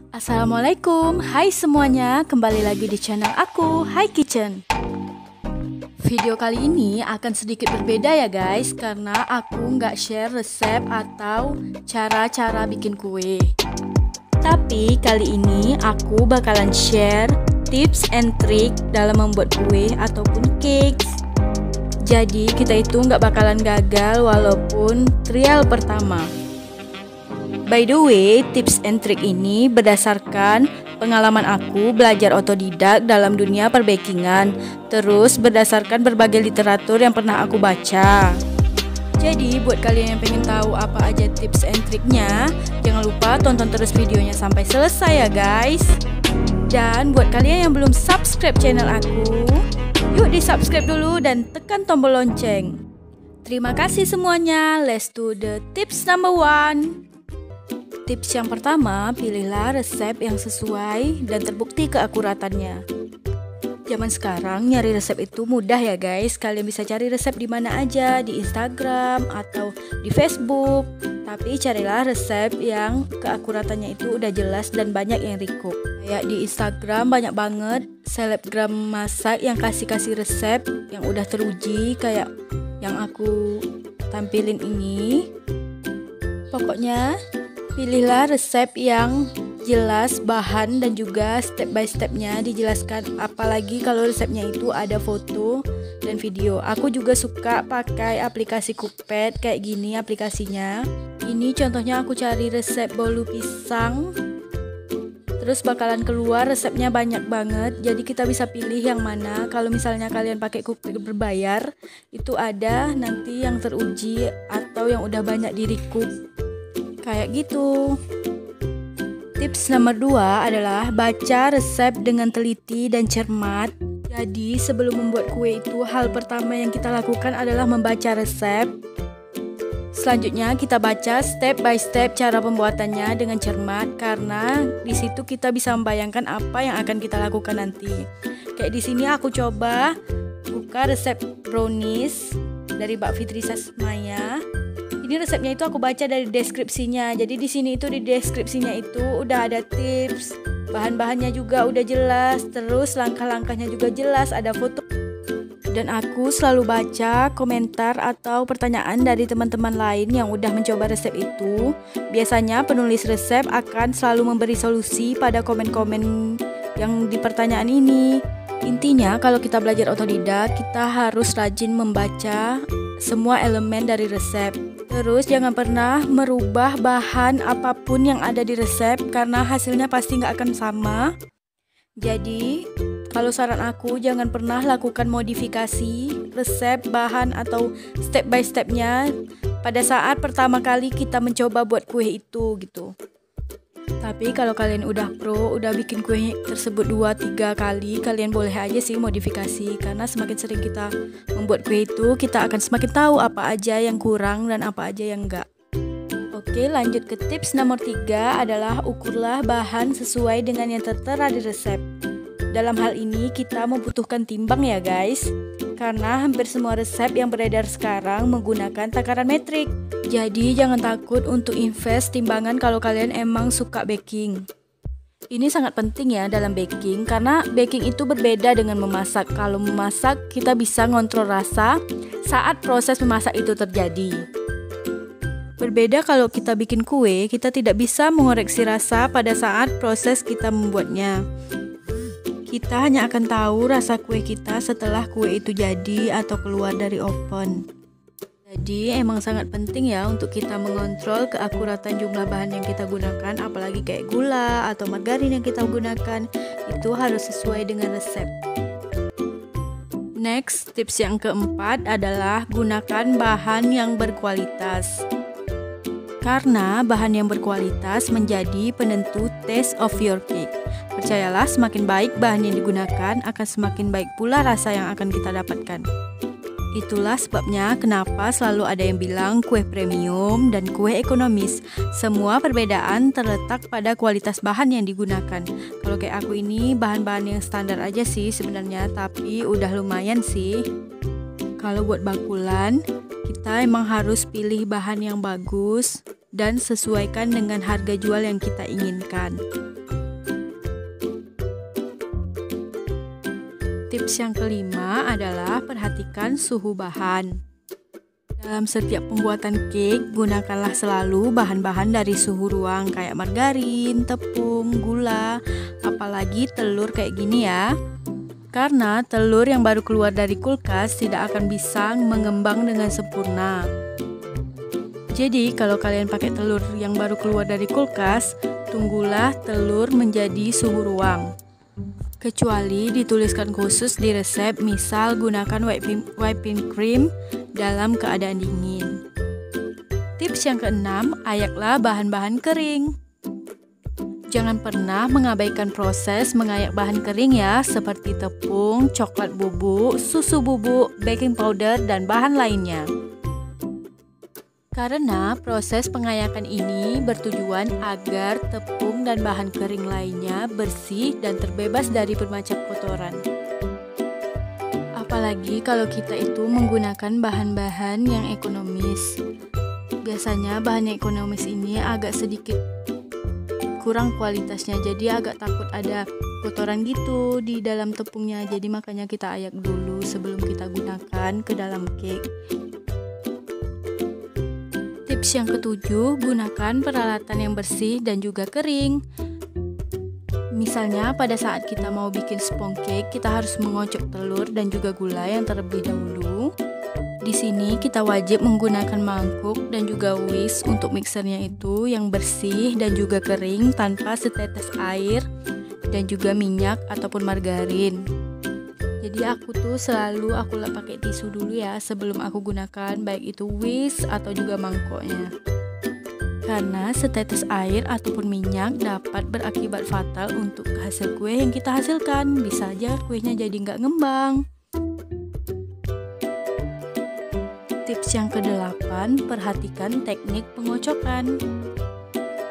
Assalamualaikum, hai semuanya, kembali lagi di channel aku, Hai Kitchen. Video kali ini akan sedikit berbeda ya guys, karena aku nggak share resep atau cara-cara bikin kue. Tapi kali ini aku bakalan share tips and trick dalam membuat kue ataupun cakes. Jadi kita itu nggak bakalan gagal walaupun trial pertama. By the way, tips and trick ini berdasarkan pengalaman aku belajar otodidak dalam dunia perbakingan, terus berdasarkan berbagai literatur yang pernah aku baca. Jadi buat kalian yang pengen tahu apa aja tips and triknya, jangan lupa tonton terus videonya sampai selesai ya guys. Dan buat kalian yang belum subscribe channel aku, yuk di subscribe dulu dan tekan tombol lonceng. Terima kasih semuanya, let's do the tips number 1. Tips yang pertama, pilihlah resep yang sesuai dan terbukti keakuratannya. Zaman sekarang nyari resep itu mudah ya guys. Kalian bisa cari resep di mana aja, di Instagram atau di Facebook. Tapi carilah resep yang keakuratannya itu udah jelas dan banyak yang recook. Kayak di Instagram banyak banget selebgram masak yang kasih resep yang udah teruji kayak yang aku tampilin ini. Pokoknya pilihlah resep yang jelas bahan dan juga step by stepnya dijelaskan, apalagi kalau resepnya itu ada foto dan video. Aku juga suka pakai aplikasi Cookpad kayak gini aplikasinya. Ini contohnya aku cari resep bolu pisang, terus bakalan keluar resepnya banyak banget. Jadi kita bisa pilih yang mana. Kalau misalnya kalian pakai Cookpad berbayar, itu ada nanti yang teruji atau yang udah banyak di recook kayak gitu. Tips nomor 2 adalah baca resep dengan teliti dan cermat. Jadi sebelum membuat kue itu, hal pertama yang kita lakukan adalah membaca resep. Selanjutnya kita baca step by step cara pembuatannya dengan cermat, karena di situ kita bisa membayangkan apa yang akan kita lakukan nanti. Kayak di sini aku coba buka resep brownies dari Mbak Fitri Sasmaya. Ini resepnya itu aku baca dari deskripsinya. Jadi di sini itu di deskripsinya itu udah ada tips, bahan-bahannya juga udah jelas, terus langkah-langkahnya juga jelas, ada foto. Dan aku selalu baca komentar atau pertanyaan dari teman-teman lain yang udah mencoba resep itu. Biasanya penulis resep akan selalu memberi solusi pada komen-komen yang di pertanyaan ini. Intinya kalau kita belajar otodidak, kita harus rajin membaca semua elemen dari resep. Terus jangan pernah merubah bahan apapun yang ada di resep, karena hasilnya pasti nggak akan sama. Jadi kalau saran aku, jangan pernah lakukan modifikasi resep, bahan, atau step by stepnya pada saat pertama kali kita mencoba buat kue itu gitu. Tapi kalau kalian udah pro, udah bikin kue tersebut 2-3 kali, kalian boleh aja sih modifikasi. Karena semakin sering kita membuat kue itu, kita akan semakin tahu apa aja yang kurang dan apa aja yang enggak. Oke, lanjut ke tips nomor 3 adalah ukurlah bahan sesuai dengan yang tertera di resep. Dalam hal ini kita membutuhkan timbang ya guys, karena hampir semua resep yang beredar sekarang menggunakan takaran metrik. Jadi jangan takut untuk invest timbangan kalau kalian emang suka baking. Ini sangat penting ya dalam baking, karena baking itu berbeda dengan memasak. Kalau memasak kita bisa ngontrol rasa saat proses memasak itu terjadi. Berbeda kalau kita bikin kue, kita tidak bisa mengoreksi rasa pada saat proses kita membuatnya. Kita hanya akan tahu rasa kue kita setelah kue itu jadi atau keluar dari oven. Jadi emang sangat penting ya untuk kita mengontrol keakuratan jumlah bahan yang kita gunakan, apalagi kayak gula atau margarin yang kita gunakan, itu harus sesuai dengan resep. Next, tips yang keempat adalah gunakan bahan yang berkualitas. Karena bahan yang berkualitas menjadi penentu taste of your cake. Percayalah, semakin baik bahan yang digunakan, akan semakin baik pula rasa yang akan kita dapatkan. Itulah sebabnya kenapa selalu ada yang bilang kue premium dan kue ekonomis. Semua perbedaan terletak pada kualitas bahan yang digunakan. Kalau kayak aku ini bahan-bahan yang standar aja sih sebenarnya, tapi udah lumayan sih. Kalau buat bakulan, kita emang harus pilih bahan yang bagus dan sesuaikan dengan harga jual yang kita inginkan. Tips yang kelima adalah perhatikan suhu bahan. Dalam setiap pembuatan cake, gunakanlah selalu bahan-bahan dari suhu ruang kayak margarin, tepung, gula, apalagi telur kayak gini ya. Karena telur yang baru keluar dari kulkas tidak akan bisa mengembang dengan sempurna. Jadi kalau kalian pakai telur yang baru keluar dari kulkas, tunggulah telur menjadi suhu ruang. Kecuali dituliskan khusus di resep, misal gunakan whipping cream dalam keadaan dingin. Tips yang keenam, ayaklah bahan-bahan kering. Jangan pernah mengabaikan proses mengayak bahan kering ya, seperti tepung, coklat bubuk, susu bubuk, baking powder, dan bahan lainnya. Karena proses pengayakan ini bertujuan agar tepung dan bahan kering lainnya bersih dan terbebas dari bermacam kotoran. Apalagi kalau kita itu menggunakan bahan-bahan yang ekonomis. Biasanya bahan yang ekonomis ini agak sedikit kurang kualitasnya, jadi agak takut ada kotoran gitu di dalam tepungnya. Jadi makanya kita ayak dulu sebelum kita gunakan ke dalam cake. Tips yang ketujuh, gunakan peralatan yang bersih dan juga kering. Misalnya pada saat kita mau bikin spong cake, kita harus mengocok telur dan juga gula yang terlebih dahulu. Di sini kita wajib menggunakan mangkuk dan juga whisk untuk mixernya itu yang bersih dan juga kering tanpa setetes air dan juga minyak ataupun margarin. Jadi aku selalu pakai tisu dulu ya sebelum aku gunakan baik itu whisk atau juga mangkoknya. Karena setetes air ataupun minyak dapat berakibat fatal untuk hasil kue yang kita hasilkan. Bisa aja kuenya jadi nggak ngembang. Tips yang ke-8, perhatikan teknik pengocokan.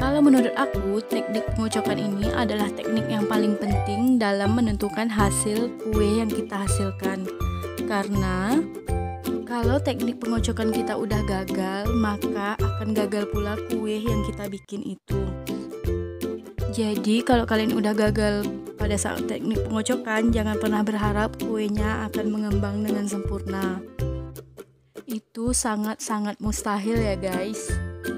Kalau menurut aku, teknik pengocokan ini adalah teknik yang paling penting dalam menentukan hasil kue yang kita hasilkan. Karena kalau teknik pengocokan kita udah gagal, maka akan gagal pula kue yang kita bikin itu. Jadi kalau kalian udah gagal pada saat teknik pengocokan, jangan pernah berharap kuenya akan mengembang dengan sempurna. Itu sangat-sangat mustahil ya guys.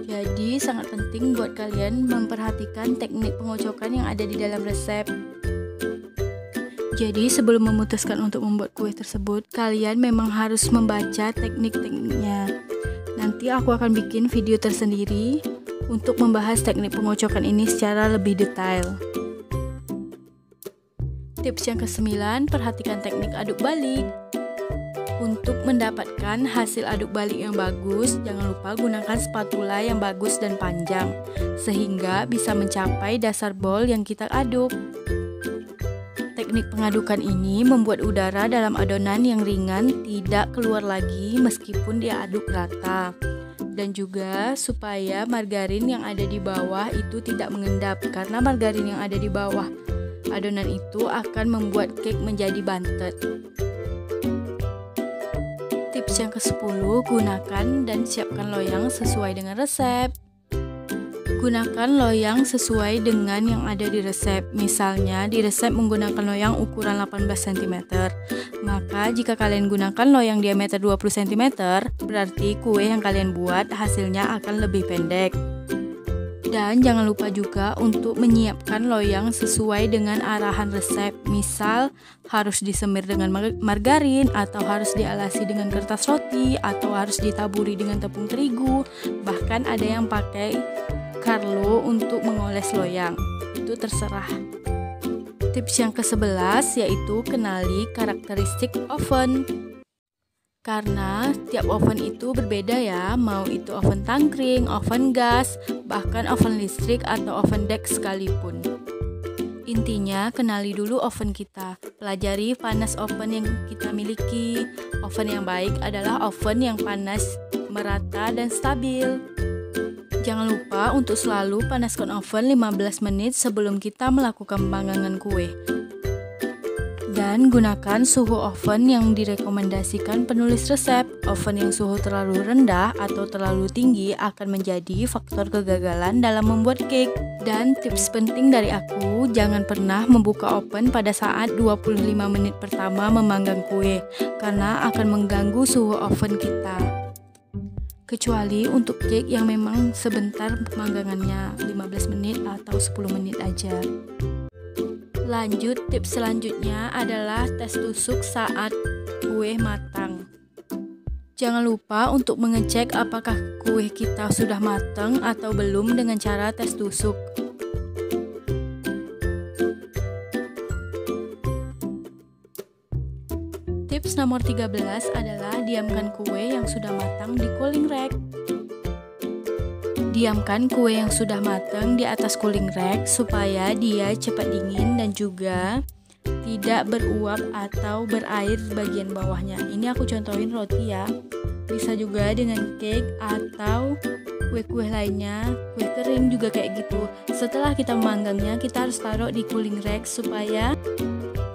Jadi sangat penting buat kalian memperhatikan teknik pengocokan yang ada di dalam resep. Jadi sebelum memutuskan untuk membuat kue tersebut, kalian memang harus membaca teknik-tekniknya. Nanti aku akan bikin video tersendiri untuk membahas teknik pengocokan ini secara lebih detail. Tips yang ke-9, perhatikan teknik aduk balik. Untuk mendapatkan hasil aduk balik yang bagus, jangan lupa gunakan spatula yang bagus dan panjang, sehingga bisa mencapai dasar bowl yang kita aduk. Teknik pengadukan ini membuat udara dalam adonan yang ringan tidak keluar lagi meskipun dia aduk rata. Dan juga supaya margarin yang ada di bawah itu tidak mengendap, karena margarin yang ada di bawah adonan itu akan membuat cake menjadi bantet. Tips yang ke-10, gunakan dan siapkan loyang sesuai dengan resep. Gunakan loyang sesuai dengan yang ada di resep. Misalnya di resep menggunakan loyang ukuran 18 cm. Maka jika kalian gunakan loyang diameter 20 cm, berarti kue yang kalian buat hasilnya akan lebih pendek. Dan jangan lupa juga untuk menyiapkan loyang sesuai dengan arahan resep. Misal harus disemir dengan margarin, atau harus dialasi dengan kertas roti, atau harus ditaburi dengan tepung terigu. Bahkan ada yang pakai Carlo untuk mengoles loyang. Itu terserah. Tips yang ke-11 yaitu kenali karakteristik oven. Karena tiap oven itu berbeda ya, mau itu oven tangkring, oven gas, bahkan oven listrik atau oven dek sekalipun. Intinya kenali dulu oven kita, pelajari panas oven yang kita miliki. Oven yang baik adalah oven yang panas merata dan stabil. Jangan lupa untuk selalu panaskan oven 15 menit sebelum kita melakukan pemanggangan kue. Dan gunakan suhu oven yang direkomendasikan penulis resep. Oven yang suhu terlalu rendah atau terlalu tinggi akan menjadi faktor kegagalan dalam membuat cake. Dan tips penting dari aku, jangan pernah membuka oven pada saat 25 menit pertama memanggang kue, karena akan mengganggu suhu oven kita. Kecuali untuk cake yang memang sebentar pemanggangannya, 15 menit atau 10 menit aja. Lanjut, tips selanjutnya adalah tes tusuk saat kue matang. Jangan lupa untuk mengecek apakah kue kita sudah matang atau belum dengan cara tes tusuk. Tips nomor 13 adalah diamkan kue yang sudah matang di cooling rack. Diamkan kue yang sudah matang di atas cooling rack supaya dia cepat dingin dan juga tidak beruap atau berair bagian bawahnya. Ini aku contohin roti ya. Bisa juga dengan cake atau kue-kue lainnya, kue kering juga kayak gitu. Setelah kita memanggangnya, kita harus taruh di cooling rack supaya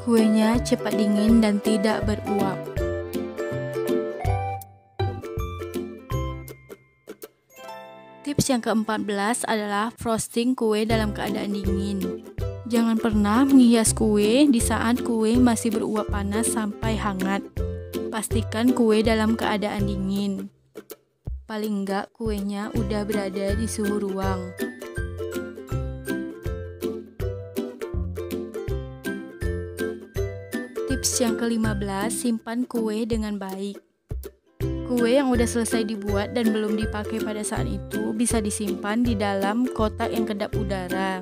kuenya cepat dingin dan tidak beruap. Tips yang ke-14 adalah frosting kue dalam keadaan dingin. Jangan pernah menghias kue di saat kue masih beruap panas sampai hangat. Pastikan kue dalam keadaan dingin. Paling enggak kuenya udah berada di suhu ruang. Tips yang ke-15, simpan kue dengan baik. Kue yang udah selesai dibuat dan belum dipakai pada saat itu bisa disimpan di dalam kotak yang kedap udara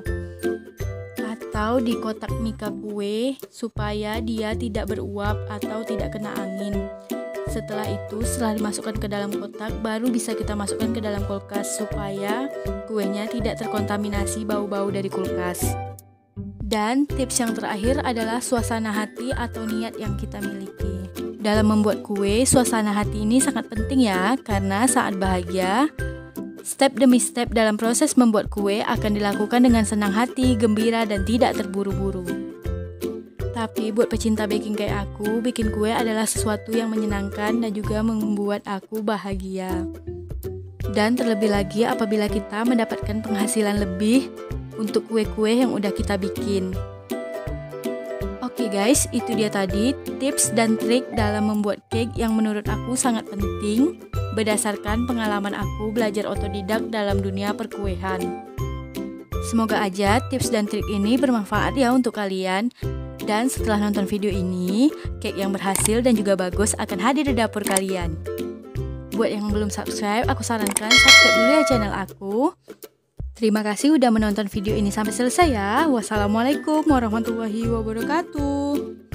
atau di kotak mika kue supaya dia tidak beruap atau tidak kena angin. Setelah itu, setelah dimasukkan ke dalam kotak, baru bisa kita masukkan ke dalam kulkas supaya kuenya tidak terkontaminasi bau-bau dari kulkas. Dan tips yang terakhir adalah suasana hati atau niat yang kita miliki. Dalam membuat kue, suasana hati ini sangat penting ya, karena saat bahagia, step demi step dalam proses membuat kue akan dilakukan dengan senang hati, gembira, dan tidak terburu-buru. Tapi buat pecinta baking kayak aku, bikin kue adalah sesuatu yang menyenangkan dan juga membuat aku bahagia. Dan terlebih lagi apabila kita mendapatkan penghasilan lebih untuk kue-kue yang udah kita bikin. Oke guys, itu dia tadi tips dan trik dalam membuat cake yang menurut aku sangat penting berdasarkan pengalaman aku belajar otodidak dalam dunia perkuehan. Semoga aja tips dan trik ini bermanfaat ya untuk kalian. Dan setelah nonton video ini, cake yang berhasil dan juga bagus akan hadir di dapur kalian. Buat yang belum subscribe, aku sarankan subscribe dulu ya channel aku. Terima kasih udah menonton video ini sampai selesai ya. Wassalamualaikum warahmatullahi wabarakatuh.